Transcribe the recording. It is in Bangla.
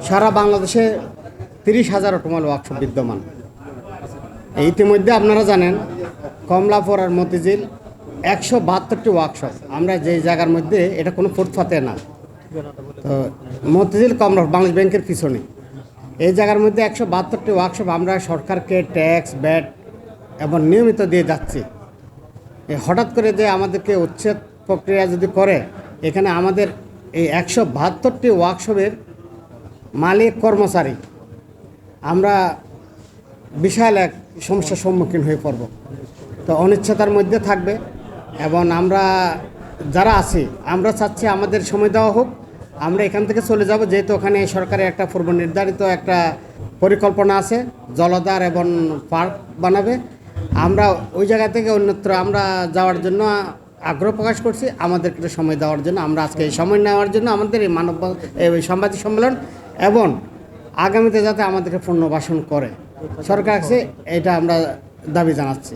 সারা বাংলাদেশে 30,000 অটোমোবাইল ওয়ার্কশপ বিদ্যমান। ইতিমধ্যে আপনারা জানেন কমলাপুর আর মতিঝিল 172টি ওয়ার্কশপ। আমরা যে জায়গার মধ্যে এটা কোনো ফুটপাতে না, তো মতিঝিল কমলাপুর বাংলাদেশ ব্যাংকের পিছনে এই জায়গার মধ্যে 172টি ওয়ার্কশপ আমরা সরকারকে ট্যাক্স ব্যাট এবং নিয়মিত দিয়ে যাচ্ছি। হঠাৎ করে যে আমাদেরকে উচ্ছেদ প্রক্রিয়া যদি করে, এখানে আমাদের এই 172টি ওয়ার্কশপের মালিক কর্মচারী আমরা বিশাল এক সমস্যার সম্মুখীন হয়ে পড়ব। তো অনিশ্চয়তার মধ্যে থাকবে এবং আমরা যারা আছি আমরা চাচ্ছি আমাদের সময় দেওয়া হোক, আমরা এখান থেকে চলে যাব, যেহেতু ওখানে সরকারের একটা পূর্ব নির্ধারিত একটা পরিকল্পনা আছে, জলাধার এবং পার্ক বানাবে। আমরা ওই জায়গা থেকে অন্যত্র আমরা যাওয়ার জন্য আগ্রহ প্রকাশ করছি, আমাদেরকে সময় দেওয়ার জন্য। আমরা আজকে এই সময় নেওয়ার জন্য আমাদের এই সাংবাদিক সম্মেলন, এবং আগামীতে যাতে আমাদেরকে পুনর্বাসন করে সরকার কাছে এটা আমরা দাবি জানাচ্ছি।